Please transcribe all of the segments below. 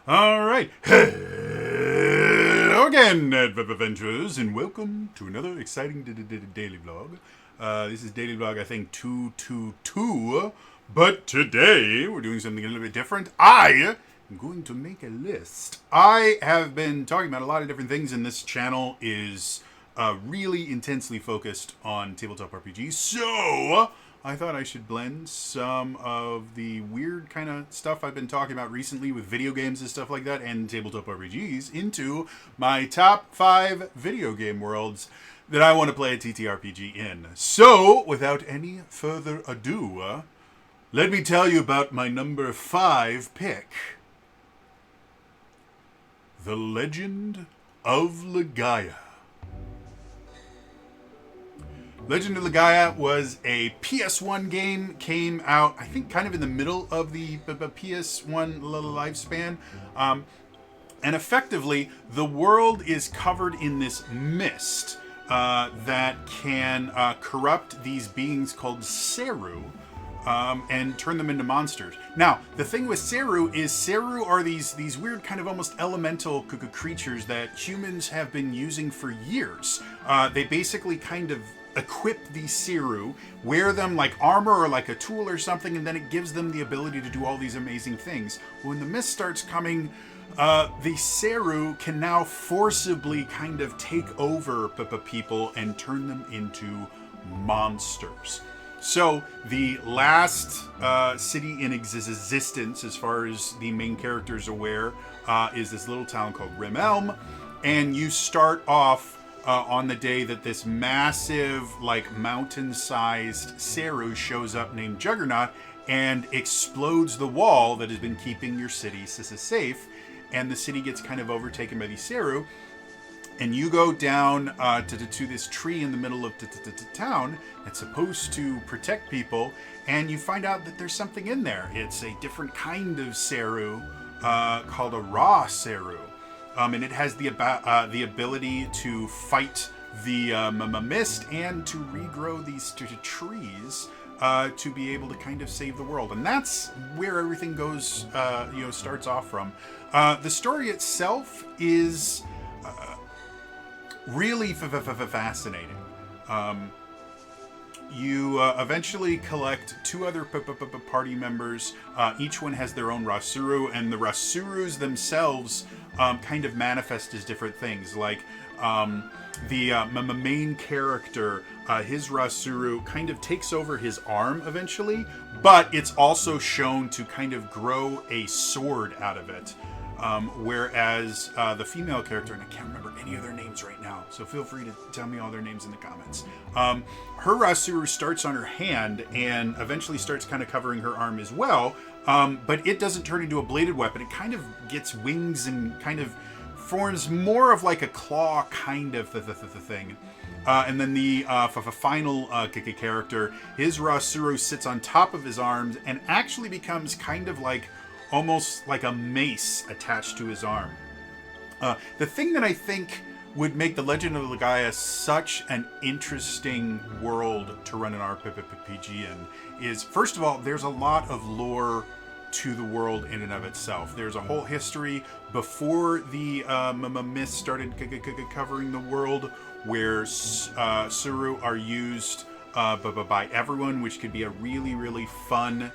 All right. Hello again, adventurers, and welcome to another exciting daily vlog. This is daily vlog, I think, 222. But today, we're doing something a little bit different. I am going to make a list. I have been talking about a lot of different things, and this channel is really intensely focused on tabletop RPGs. So I thought I should blend some of the weird kind of stuff I've been talking about recently with video games and stuff like that and tabletop RPGs into my top 5 video game worlds that I want to play a TTRPG in. So, without any further ado, let me tell you about my number 5 pick. The Legend of Lelia. Legend of Lelia was a PS1 game, came out, I think, kind of in the middle of the PS1 lifespan. And effectively, the world is covered in this mist that can corrupt these beings called Seru. And turn them into monsters. Now, the thing with Seru is Seru are these weird kind of almost elemental creatures that humans have been using for years. They basically kind of equip these Seru, wear them like armor or like a tool or something, and then it gives them the ability to do all these amazing things. When the mist starts coming, the Seru can now forcibly kind of take over people and turn them into monsters. So the last city in existence, as far as the main character is aware, is this little town called Rimelm, and you start off on the day that this massive, like mountain-sized Seru shows up named Juggernaut and explodes the wall that has been keeping your city safe, and the city gets kind of overtaken by these Seru. And you go down to this tree in the middle of town that's supposed to protect people, and you find out that there's something in there. It's a different kind of Seru called a raw Seru. And it has the ability to fight the mist and to regrow these trees to be able to kind of save the world. And that's where everything goes, starts off from. The story itself is really fascinating. You eventually collect 2 other party members. Each one has their own Rasuru, and the Rasurus themselves kind of manifest as different things. Like the main character, his Rasuru kind of takes over his arm eventually, but it's also shown to kind of grow a sword out of it. Whereas the female character, and I can't remember any of their names right now, so feel free to tell me all their names in the comments. Her Rasuru starts on her hand and eventually starts kind of covering her arm as well, but it doesn't turn into a bladed weapon. It kind of gets wings and kind of forms more of like a claw kind of thing. And then the final character, his Rasuru sits on top of his arms and actually becomes kind of like almost like a mace attached to his arm. The thing that I think would make the Legend of Lelia such an interesting world to run an RPG in is, first of all, there's a lot of lore to the world in and of itself. There's a whole history before the mist started covering the world, where Suru are used by everyone, which could be a really, really fun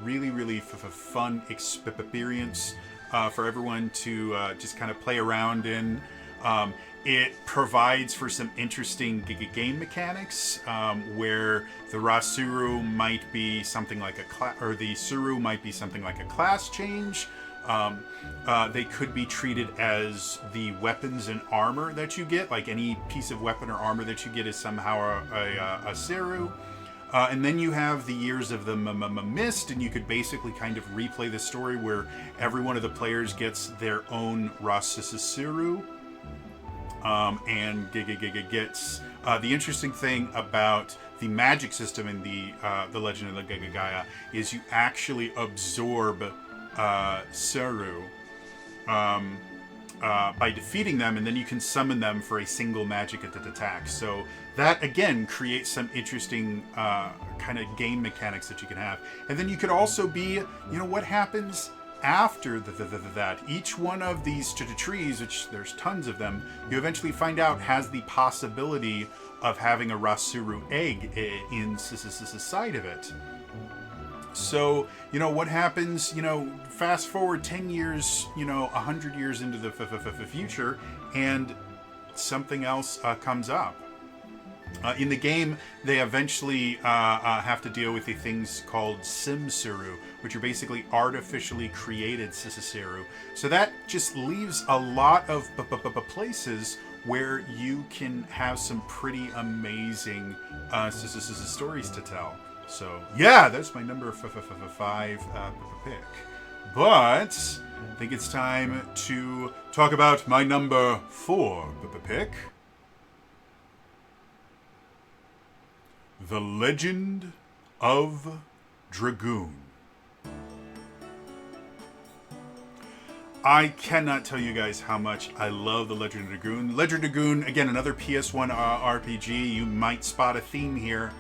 really fun experience for everyone to just kind of play around in. It provides for some interesting game mechanics, where the Rasuru might be something like the Suru might be something like a class change. They could be treated as the weapons and armor that you get, like any piece of weapon or armor that you get is somehow a Seru. And then you have the years of the mist, and you could basically kind of replay the story where every one of the players gets their own Rasuru, and gets the interesting thing about the magic system in the Legend of Lelia is you actually absorb Seru. by defeating them, and then you can summon them for a single magic attack. So that again creates some interesting kind of game mechanics that you can have. And then you could also be, what happens after that. Each one of these trees, which there's tons of them, you eventually find out has the possibility of having a Rasuru egg inside of it. So, what happens, fast forward 10 years, 100 years into the future, and something else comes up. In the game, they eventually have to deal with the things called Simsuru, which are basically artificially created Sisaseru. So that just leaves a lot of places where you can have some pretty amazing stories to tell. So, yeah, that's my number 5 pick. But I think it's time to talk about my number 4 pick. The Legend of Dragoon. I cannot tell you guys how much I love The Legend of Dragoon. Legend of Dragoon, again, another PS1 RPG. You might spot a theme here.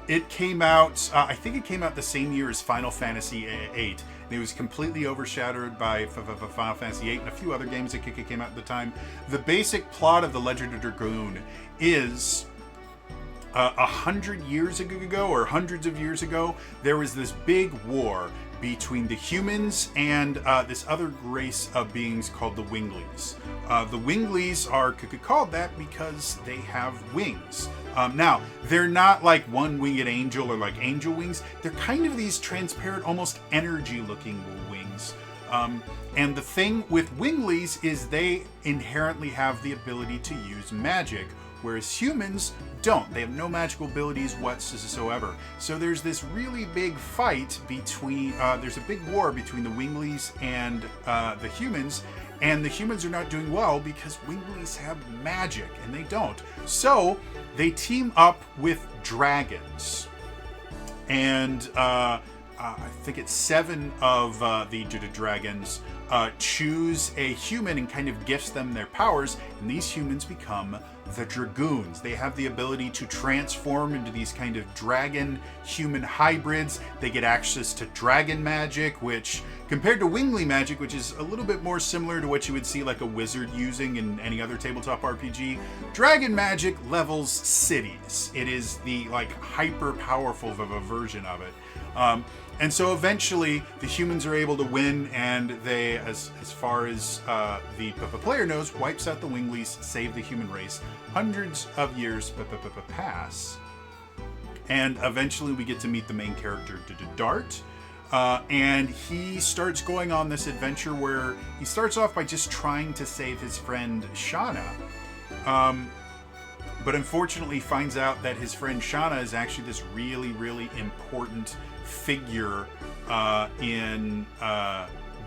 It came out, I think it came out the same year as Final Fantasy VIII. And it was completely overshadowed by Final Fantasy VIII and a few other games that came out at the time. The basic plot of The Legend of Dragoon is 100 years ago, or hundreds of years ago, there was this big war between the humans and this other race of beings called the Winglies. The Winglies are called that because they have wings. Now, they're not like one-winged angel or like angel wings. They're kind of these transparent, almost energy-looking wings. And the thing with Winglies is they inherently have the ability to use magic, whereas humans don't. They have no magical abilities whatsoever. So there's this really big fight between, there's a big war between the Winglies and the humans, and the humans are not doing well because Winglies have magic and they don't. So they team up with dragons. And I think it's 7 of the dragons choose a human and kind of gifts them their powers, and these humans become the Dragoons. They have the ability to transform into these kind of dragon-human hybrids. They get access to dragon magic, which, compared to Wingly magic, which is a little bit more similar to what you would see like a wizard using in any other tabletop RPG, dragon magic levels cities. It is the like hyper-powerful of a version of it. And so eventually the humans are able to win, and they, as far as the player knows, wipes out the Winglies, save the human race. Hundreds of years pass, and eventually we get to meet the main character, Dart. And he starts going on this adventure where he starts off by just trying to save his friend Shauna. But unfortunately finds out that his friend Shauna is actually this really, really important figure in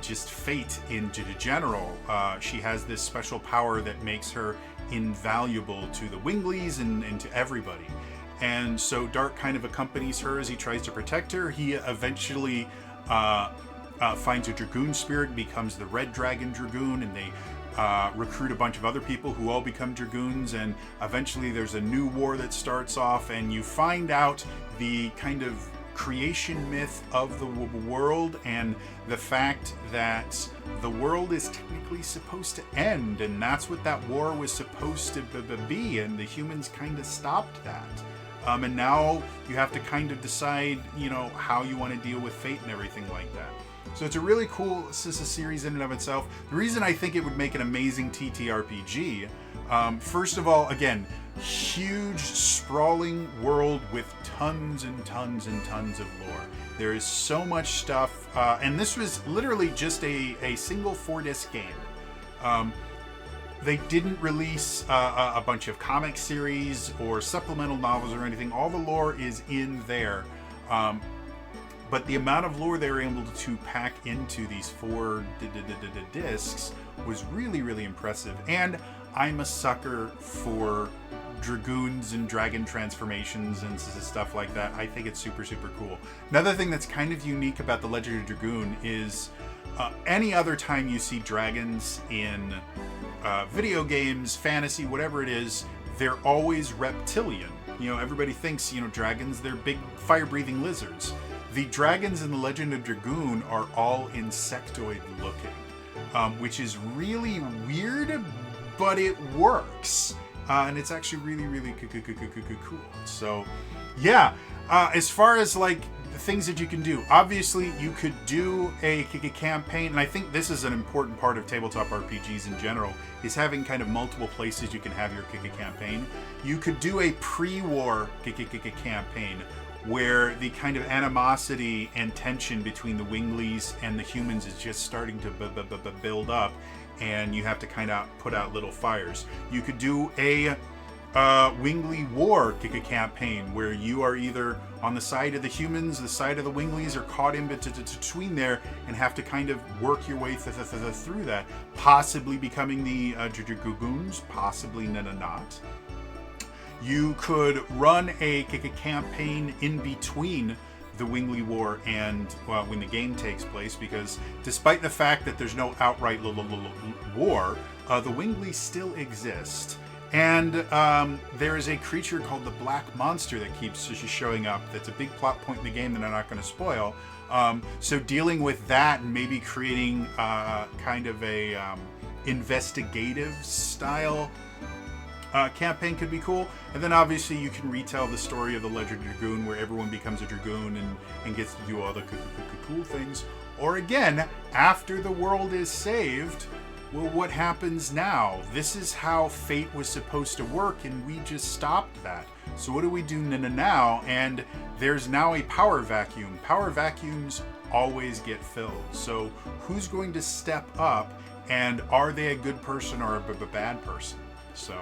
just fate in general. She has this special power that makes her invaluable to the Winglies and to everybody. And so Dart kind of accompanies her as he tries to protect her. He eventually finds a Dragoon spirit, becomes the Red Dragon Dragoon, and they recruit a bunch of other people who all become Dragoons, and eventually there's a new war that starts off, and you find out the kind of creation myth of the world and the fact that the world is technically supposed to end, and that's what that war was supposed to be, and the humans kind of stopped that. And now you have to kind of decide, how you want to deal with fate and everything like that. So it's a really cool series in and of itself. The reason I think it would make an amazing TTRPG, first of all, again, huge sprawling world with tons and tons and tons of lore. There is so much stuff, and this was literally just a single 4-disc game. They didn't release a bunch of comic series or supplemental novels or anything. All the lore is in there. But the amount of lore they were able to pack into these 4 discs was really, really impressive. And I'm a sucker for dragoons and dragon transformations and stuff like that. I think it's super, super cool. Another thing that's kind of unique about the Legend of Dragoon is any other time you see dragons in video games, fantasy, whatever it is, they're always reptilian. You know, everybody thinks, you know, dragons, they're big fire-breathing lizards. The dragons in the Legend of Dragoon are all insectoid looking, which is really weird, but it works. And it's actually really, really cool. So, yeah. As far as, like, the things that you can do, obviously, you could do a campaign, and I think this is an important part of tabletop RPGs in general, is having kind of multiple places you can have your campaign. You could do a pre-war campaign, where the kind of animosity and tension between the Winglies and the humans is just starting to build up, and you have to kind of put out little fires. You could do a Wingly War campaign, where you are either on the side of the humans, the side of the Winglies, or caught in between there, and have to kind of work your way through that, possibly becoming the Dragoons, possibly not. You could run a campaign in between the Wingly War and when the game takes place, because despite the fact that there's no outright war, the Winglies still exist. And there is a creature called the Black Monster that keeps showing up. That's a big plot point in the game that I'm not going to spoil. So dealing with that and maybe creating kind of a investigative style campaign could be cool. And then obviously you can retell the story of the Legend of Dragoon, where everyone becomes a Dragoon and gets to do all the cool things. Or again, after the world is saved, well, what happens now? This is how fate was supposed to work, and we just stopped that. So what do we do now? And there's now a power vacuum. Power vacuums always get filled. So who's going to step up, and are they a good person or a bad person? So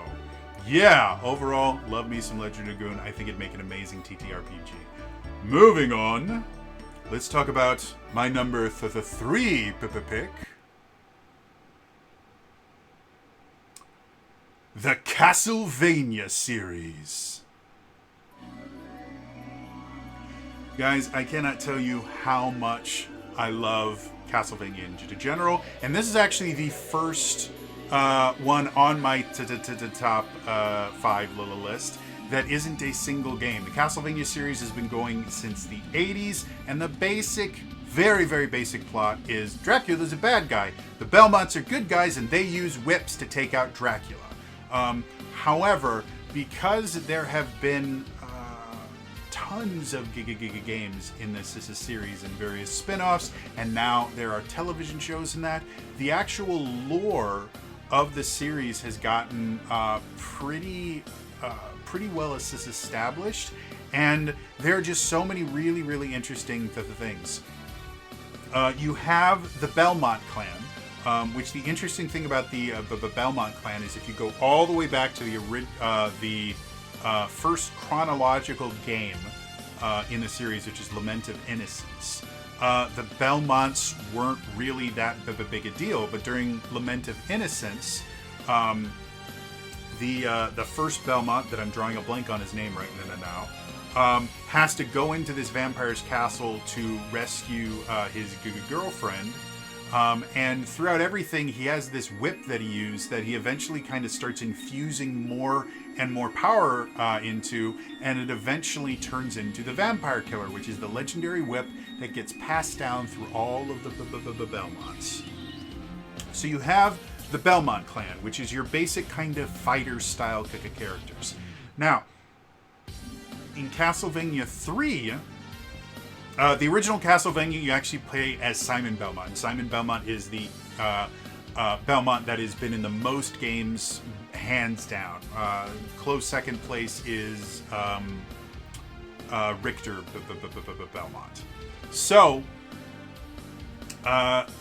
yeah, overall, love me some Legend of Dragoon. I think it'd make an amazing TTRPG. Moving on, let's talk about my number 3 pick. The Castlevania series. Guys, I cannot tell you how much I love Castlevania in general, and this is actually the first one on my top 5 little list that isn't a single game. The Castlevania series has been going since the 80s, and the basic, very, very basic plot is Dracula's a bad guy. The Belmonts are good guys, and they use whips to take out Dracula. However, because there have been tons of games in this series and various spin-offs, and now there are television shows in that, the actual lore of the series has gotten pretty well established, and there are just so many really, really interesting things. You have the Belmont clan, which the interesting thing about the Belmont clan is if you go all the way back to the first chronological game in the series, which is Lament of Innocence, the Belmonts weren't really that big a deal, but during Lament of Innocence, the first Belmont, that I'm drawing a blank on his name right now, has to go into this vampire's castle to rescue his girlfriend. And throughout everything, he has this whip that he used that he eventually kind of starts infusing more and more power into, and it eventually turns into the Vampire Killer, which is the legendary whip that gets passed down through all of the Belmonts. So you have the Belmont clan, which is your basic kind of fighter-style characters. Now, in Castlevania 3... the original Castlevania, you actually play as Simon Belmont. Simon Belmont is the Belmont that has been in the most games, hands down. Close second place is Richter Belmont. So,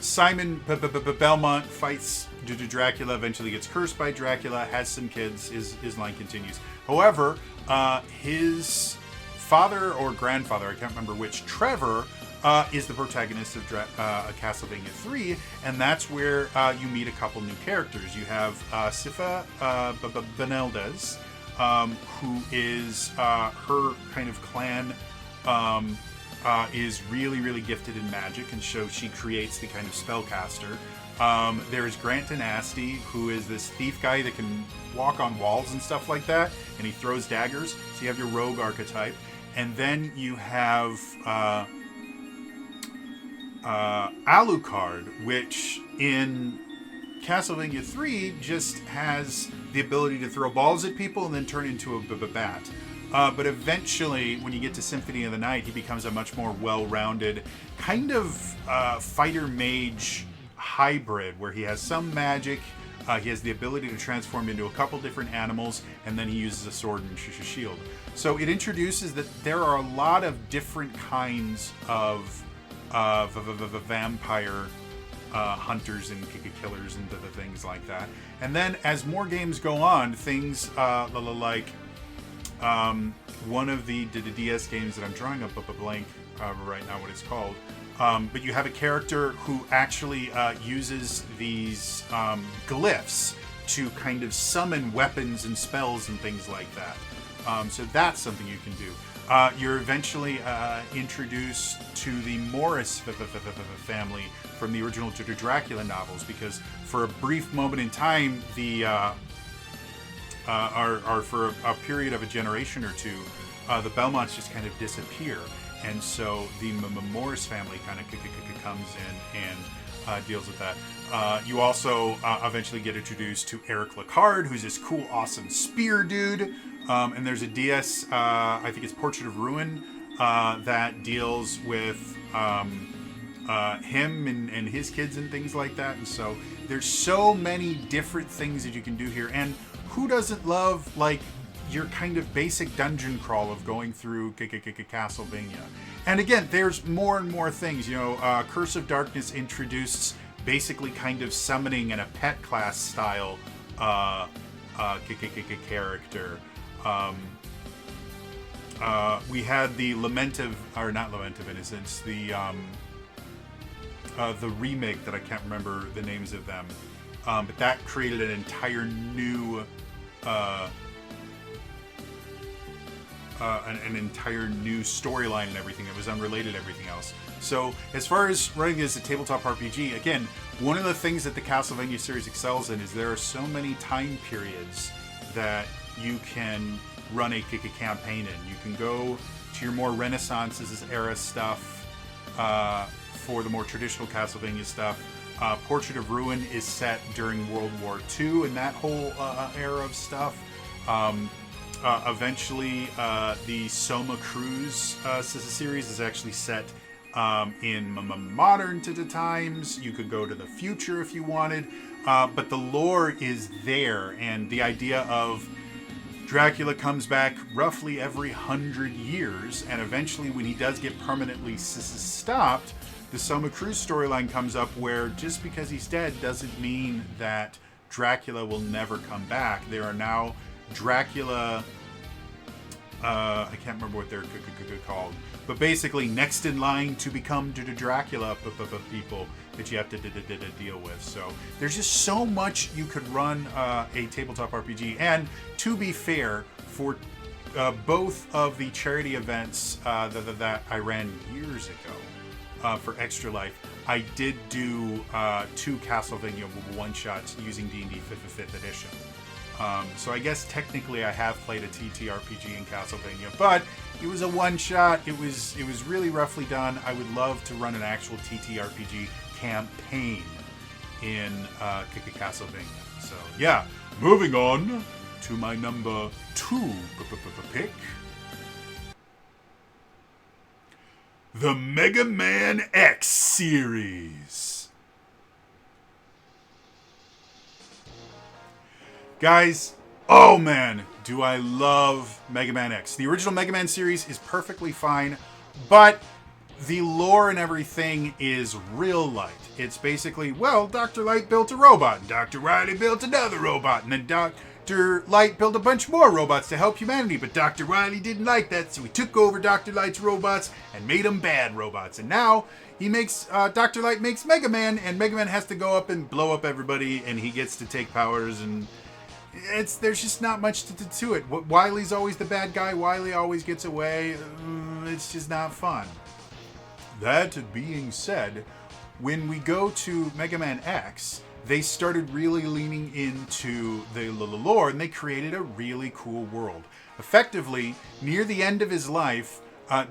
Simon Belmont fights Dracula, eventually gets cursed by Dracula, has some kids, his line continues. However, his father or grandfather, I can't remember which, Trevor, is the protagonist of Castlevania 3, and that's where you meet a couple new characters. You have Sifa Beneldes, who is her kind of clan is really, really gifted in magic, and so she creates the kind of spellcaster. There's Grant and Asti, who is this thief guy that can walk on walls and stuff like that, and he throws daggers. So you have your rogue archetype. And then you have Alucard, which in Castlevania 3 just has the ability to throw balls at people and then turn into a bat. But eventually, when you get to Symphony of the Night, he becomes a much more well-rounded kind of fighter mage hybrid, where he has some magic, he has the ability to transform into a couple different animals, and then he uses a sword and a shield. So it introduces that there are a lot of different kinds of vampire hunters and killers and things like that. And then as more games go on, things like one of the DS games that I'm drawing up a blank right now what it's called, but you have a character who actually uses these glyphs to kind of summon weapons and spells and things like that. So that's something you can do. You're eventually introduced to the Morris family from the original Dracula novels, because for a brief moment in time, for a period of a generation or two, the Belmonts just kind of disappear. And so the Morris family kind of comes in and deals with that. You also eventually get introduced to Eric Lacard, who's this cool, awesome spear dude. And there's a DS, I think it's Portrait of Ruin, that deals with him and his kids and things like that. And so there's so many different things that you can do here. And who doesn't love, like, your kind of basic dungeon crawl of going through Castlevania? And again, there's more and more things. You know, Curse of Darkness introduced basically kind of summoning in a pet class style character. We had the Lament of Innocence, the remake that I can't remember the names of them, but that created an entire new an entire new storyline and everything that was unrelated to everything else. So as far as running as a tabletop RPG, again, one of the things that the Castlevania series excels in is there are so many time periods that you can run a campaign in. You can go to your more Renaissance's era stuff, for the more traditional Castlevania stuff. Portrait of Ruin is set during World War II and that whole era of stuff. Eventually, the Soma Cruz series is actually set in modern times. You could go to the future if you wanted, but the lore is there, and the idea of Dracula comes back roughly every 100 years, and eventually when he does get permanently stopped, the Soma Cruz storyline comes up where just because he's dead doesn't mean that Dracula will never come back. There are now Dracula, I can't remember what they're called, but basically next in line to become Dracula people that you have to deal with. So there's just so much you could run a tabletop RPG. And to be fair, for both of the charity events that I ran years ago for Extra Life, I did do 2 Castlevania one-shots using D&D 5th edition. So I guess technically I have played a TTRPG in Castlevania, but it was a one-shot. It was really roughly done. I would love to run an actual TTRPG campaign in Castlevania. So yeah, moving on to my number 2 pick. The Mega Man X series. Guys, oh man, do I love Mega Man X. The original Mega Man series is perfectly fine, but the lore and everything is real light. It's basically, well, Dr. Light built a robot, and Dr. Wily built another robot, and then Dr. Light built a bunch more robots to help humanity, but Dr. Wily didn't like that, so he took over Dr. Light's robots and made them bad robots. And now he makes, Dr. Light makes Mega Man, and Mega Man has to go up and blow up everybody, and he gets to take powers, and there's just not much to it. Wily's always the bad guy. Wily always gets away. It's just not fun. That being said, when we go to Mega Man X, they started really leaning into the lore, and they created a really cool world. Effectively, near the end of his life,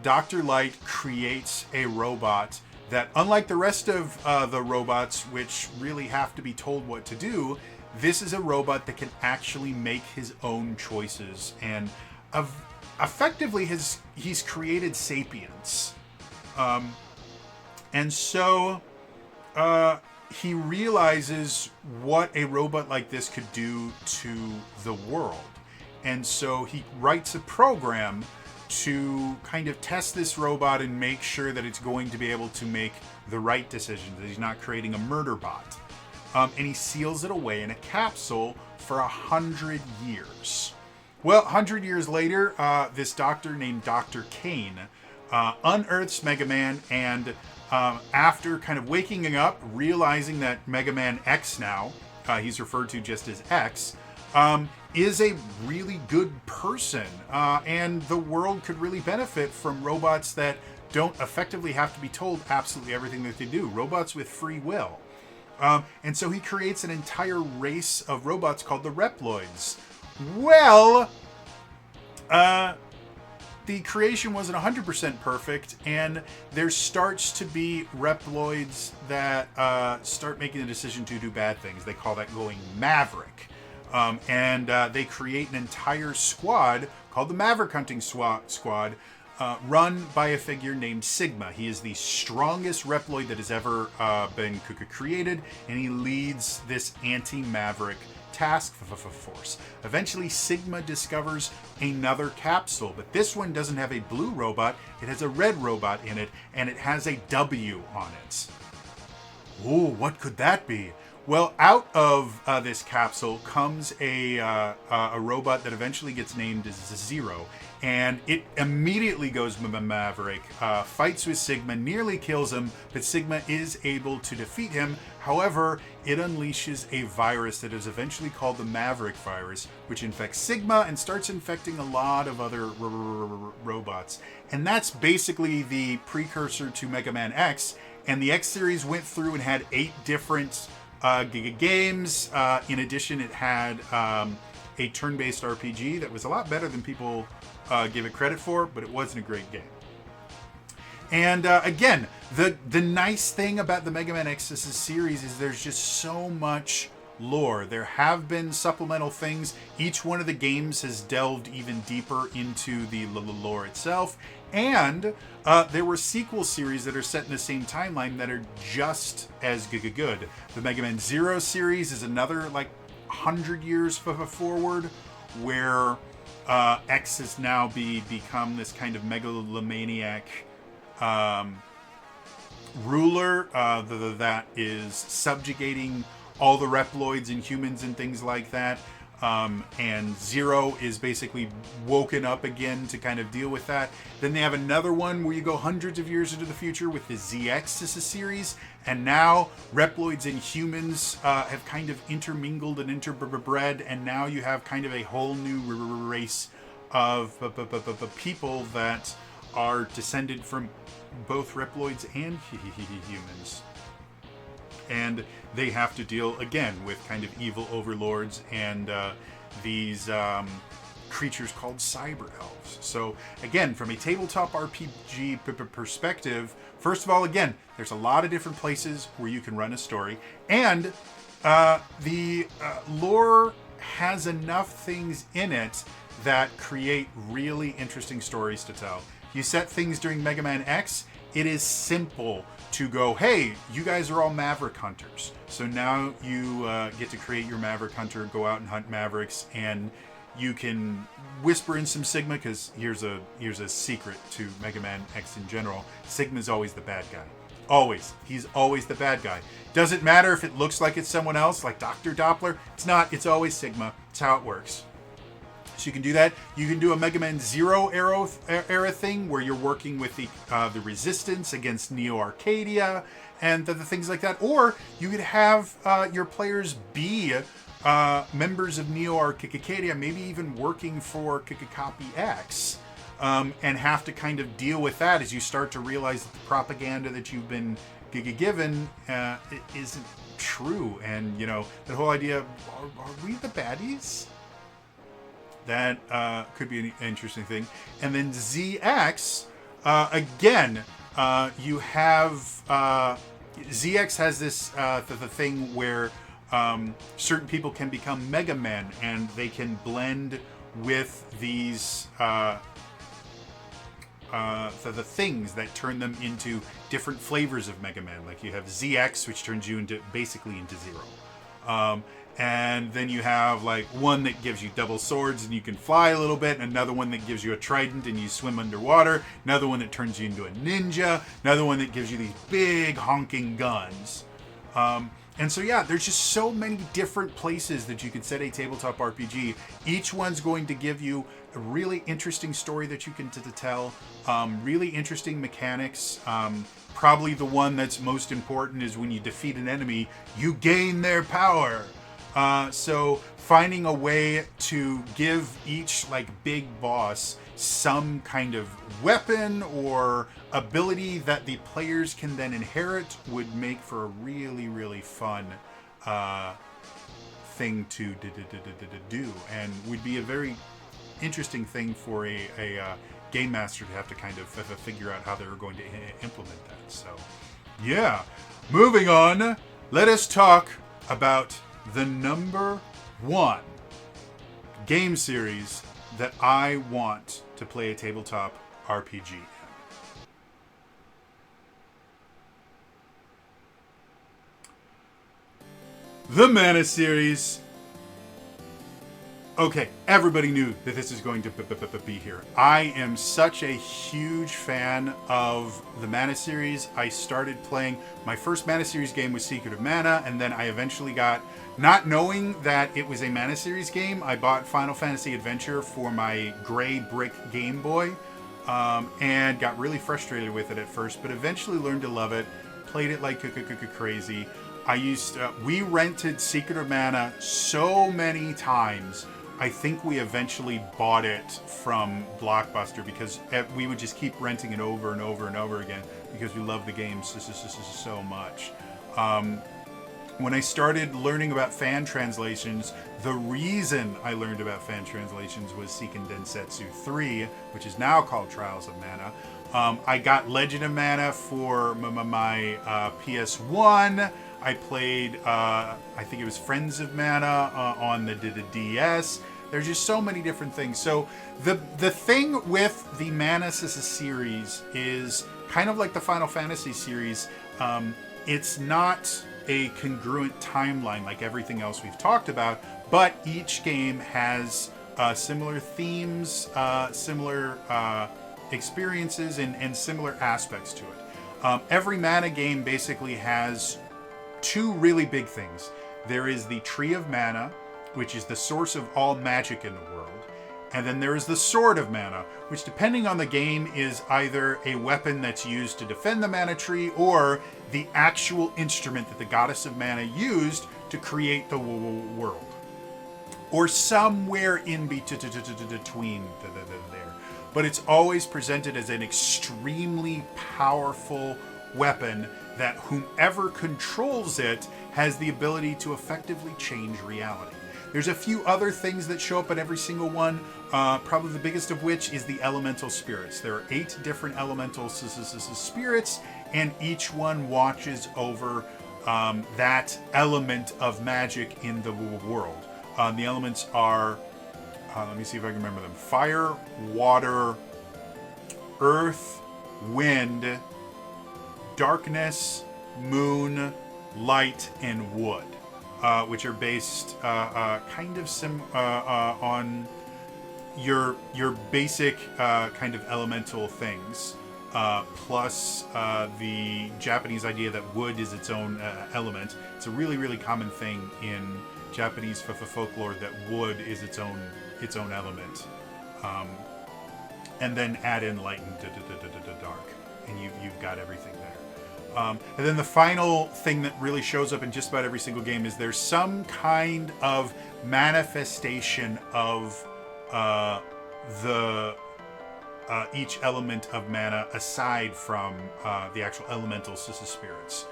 Dr. Light creates a robot that, unlike the rest of the robots, which really have to be told what to do, this is a robot that can actually make his own choices. And effectively, he's created sapience. And so he realizes what a robot like this could do to the world. And so he writes a program to kind of test this robot and make sure that it's going to be able to make the right decisions, that he's not creating a murder bot. And he seals it away in a capsule for 100 years. Well, 100 years later, this doctor named Dr. Kane unearths Mega Man, and after kind of waking up, realizing that Mega Man X now, he's referred to just as X, is a really good person, and the world could really benefit from robots that don't effectively have to be told absolutely everything that they do. Robots with free will. And so he creates an entire race of robots called the Reploids. Well, the creation wasn't 100% perfect, and there starts to be Reploids that start making the decision to do bad things. They call that going Maverick. And they create an entire squad called the Maverick Hunting Squad, run by a figure named Sigma. He is the strongest Reploid that has ever been created, and he leads this anti-Maverick task force. Eventually, Sigma discovers another capsule, but this one doesn't have a blue robot. It has a red robot in it, and it has a W on it. Ooh, what could that be? Well, out of this capsule comes a robot that eventually gets named as Zero, and it immediately goes Maverick, fights with Sigma, nearly kills him, but Sigma is able to defeat him. However, it unleashes a virus that is eventually called the Maverick virus, which infects Sigma and starts infecting a lot of other robots. And that's basically the precursor to Mega Man X, and the X series went through and had 8 different games. In addition, it had a turn-based RPG that was a lot better than people give it credit for, but it wasn't a great game. And again, the nice thing about the Mega Man X series is there's just so much lore. There have been supplemental things. Each one of the games has delved even deeper into the lore itself. And there were sequel series that are set in the same timeline that are just as good. The Mega Man Zero series is another 100 years forward, where X has now become this kind of megalomaniac ruler that is subjugating all the Reploids and humans and things like that. And Zero is basically woken up again to kind of deal with that. Then they have another one where you go hundreds of years into the future with the ZX series, and now Reploids and humans have kind of intermingled and interbred, and now you have kind of a whole new race of people that are descended from both Reploids and humans. And they have to deal again with kind of evil overlords and these creatures called cyber elves. So again, from a tabletop RPG perspective, first of all, again, there's a lot of different places where you can run a story, and the lore has enough things in it that create really interesting stories to tell. You set things during Mega Man X, it is simple to go, hey, you guys are all Maverick hunters. So now you get to create your Maverick hunter, go out and hunt Mavericks, and you can whisper in some Sigma, because here's a secret to Mega Man X in general. Sigma's always the bad guy. Always. He's always the bad guy. Doesn't matter if it looks like it's someone else, like Dr. Doppler. It's not. It's always Sigma. It's how it works. So you can do that. You can do a Mega Man Zero era thing where you're working with the Resistance against Neo Arcadia and the things like that. Or you could have your players be members of Neo Arcadia, maybe even working for Copy X, and have to kind of deal with that as you start to realize that the propaganda that you've been given it isn't true. And, you know, that whole idea of, are we the baddies? That could be an interesting thing. And then ZX, again, you have... ZX has this the thing where certain people can become Mega Men, and they can blend with these the things that turn them into different flavors of Mega Man. Like you have ZX, which turns you into basically into Zero. And then you have like one that gives you double swords and you can fly a little bit, and another one that gives you a trident and you swim underwater, another one that turns you into a ninja, another one that gives you these big honking guns. And so yeah, there's just so many different places that you could set a tabletop RPG. Each one's going to give you a really interesting story that you can tell, really interesting mechanics. Probably the one that's most important is when you defeat an enemy, you gain their power. So finding a way to give each like big boss some kind of weapon or ability that the players can then inherit would make for a really, really fun thing to do, and would be a very interesting thing for a game master to have to kind of figure out how they're going to implement that. So yeah, moving on, let us talk about the number one game series that I want to play a tabletop RPG in. The Mana series. Okay, everybody knew that this is going to be here. I am such a huge fan of the Mana series. I started playing, my first Mana series game was Secret of Mana, and then I eventually got, not knowing that it was a Mana series game, I bought Final Fantasy Adventure for my gray brick Game Boy, and got really frustrated with it at first, but eventually learned to love it, played it like crazy. We rented Secret of Mana so many times. I think we eventually bought it from Blockbuster because we would just keep renting it over and over and over again because we love the game so much. When I started learning about fan translations, the reason I learned about fan translations was Seiken Densetsu 3, which is now called Trials of Mana. I got Legend of Mana for my PS1. I played, I think it was Friends of Mana on the DS. There's just so many different things. So the thing with the Mana series is kind of like the Final Fantasy series. It's not a congruent timeline like everything else we've talked about, but each game has similar themes, similar experiences, and similar aspects to it. Every Mana game basically has two really big things. There is the Tree of Mana, which is the source of all magic in the world. And then there is the Sword of Mana, which depending on the game is either a weapon that's used to defend the mana tree or the actual instrument that the Goddess of Mana used to create the world. Or somewhere in between there. But it's always presented as an extremely powerful weapon that whomever controls it has the ability to effectively change reality. There's a few other things that show up in every single one, probably the biggest of which is the elemental spirits. There are 8 different elemental spirits, and each one watches over that element of magic in the world. The elements are, let me see if I can remember them, fire, water, earth, wind, darkness, moon, light, and wood, which are based kind of on your basic kind of elemental things, plus the Japanese idea that wood is its own element. It's a really, really common thing in Japanese folklore that wood is its own element, and then add in light and dark, and you've got everything there. And then the final thing that really shows up in just about every single game is there's some kind of manifestation of the each element of mana aside from the actual elemental spirits.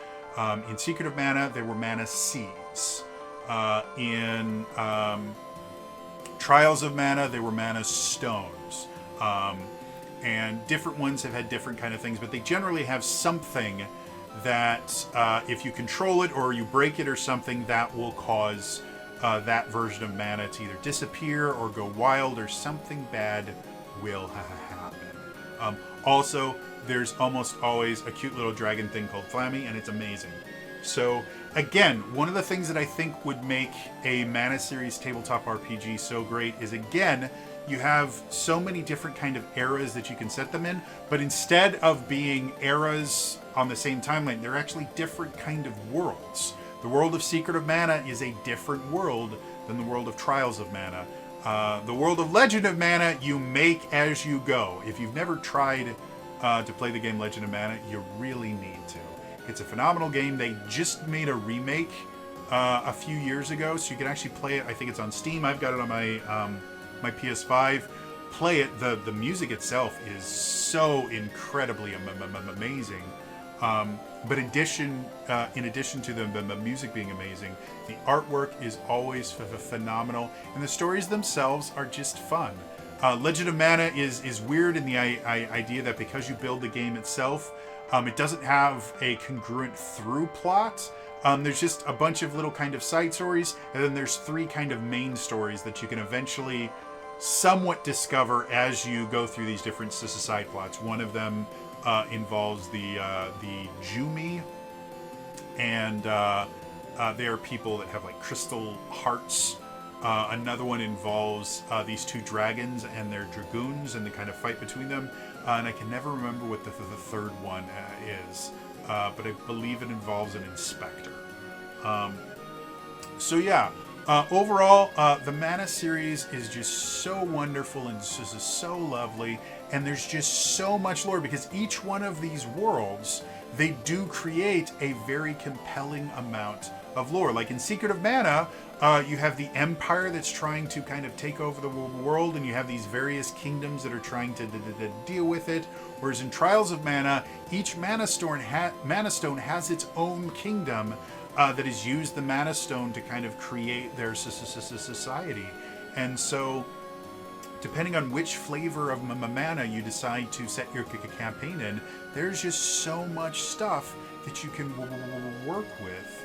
In Secret of Mana, there were mana seeds. In Trials of Mana, there were mana stones. And different ones have had different kind of things, but they generally have something that if you control it or you break it or something, that will cause that version of mana to either disappear or go wild, or something bad will happen. Also, there's almost always a cute little dragon thing called Flammy, and it's amazing. So again, one of the things that I think would make a Mana series tabletop RPG so great is, again, you have so many different kind of eras that you can set them in, but instead of being eras on the same timeline, they're actually different kind of worlds. The world of Secret of Mana is a different world than the world of Trials of Mana. The world of Legend of Mana, you make as you go. If you've never tried to play the game Legend of Mana, you really need to. It's a phenomenal game. They just made a remake a few years ago, so you can actually play it. I think it's on Steam. I've got it on my PS5. Play it. The music itself is so incredibly amazing. But in addition to the music being amazing, the artwork is always phenomenal, and the stories themselves are just fun. Legend of Mana is weird in the idea that because you build the game itself, it doesn't have a congruent through plot. There's just a bunch of little kind of side stories, and then there's 3 kind of main stories that you can eventually somewhat discover as you go through these different side plots. One of them involves the Jumi, and they are people that have like crystal hearts. Another one involves these 2 dragons and their dragoons and the kind of fight between them. And I can never remember what the third one is, but I believe it involves an inspector. So yeah, overall, the Mana series is just so wonderful and just so lovely. And there's just so much lore, because each one of these worlds, they do create a very compelling amount of lore. Like in Secret of Mana, you have the Empire that's trying to kind of take over the world, and you have these various kingdoms that are trying to deal with it. Whereas in Trials of Mana, each Mana Stone has its own kingdom that has used the Mana Stone to kind of create their society. And so, depending on which flavor of mana you decide to set your campaign in, there's just so much stuff that you can work with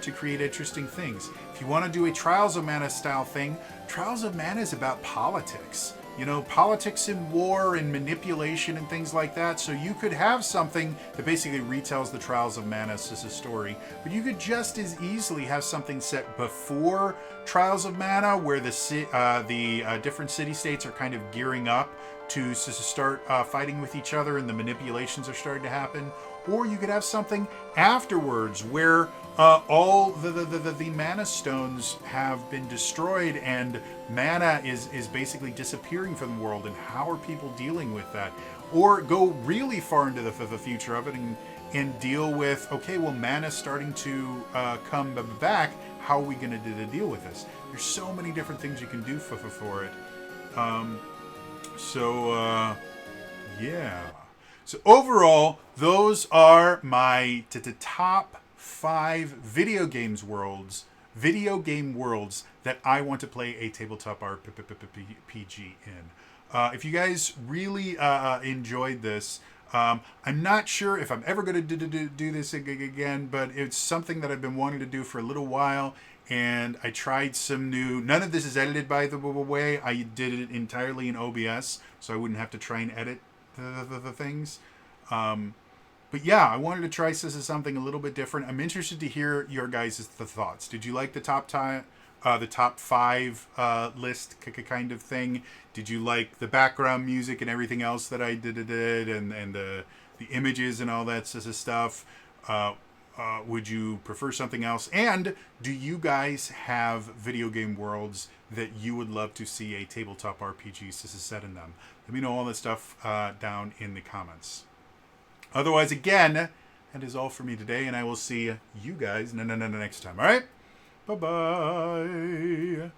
to create interesting things. If you want to do a Trials of Mana style thing, Trials of Mana is about politics. You know, politics and war and manipulation and things like that. So you could have something that basically retells the Trials of Mana as a story, but you could just as easily have something set before Trials of Mana, where the different city-states are kind of gearing up to start fighting with each other, and the manipulations are starting to happen. Or you could have something afterwards where all the mana stones have been destroyed and mana is basically disappearing from the world, and how are people dealing with that? Or go really far into the future of it and deal with, okay, well, mana's starting to come back. How are we going to deal with this? There's so many different things you can do for it. Yeah. So overall, those are my top 5 video game worlds that I want to play a tabletop RPG in. If you guys really enjoyed this, I'm not sure if I'm ever going to do this again, but it's something that I've been wanting to do for a little while, and I tried some new... None of this is edited, by the way. I did it entirely in OBS, so I wouldn't have to try and edit the things. But yeah, I wanted to try something a little bit different. I'm interested to hear your guys' thoughts. Did you like the top 5 list kind of thing? Did you like the background music and everything else that I did and the images and all that stuff? Would you prefer something else? And do you guys have video game worlds that you would love to see a tabletop RPG set in them? Let me know all that stuff down in the comments. Otherwise, again, That is all for me today, and I will see you guys next time. All right? Bye-bye.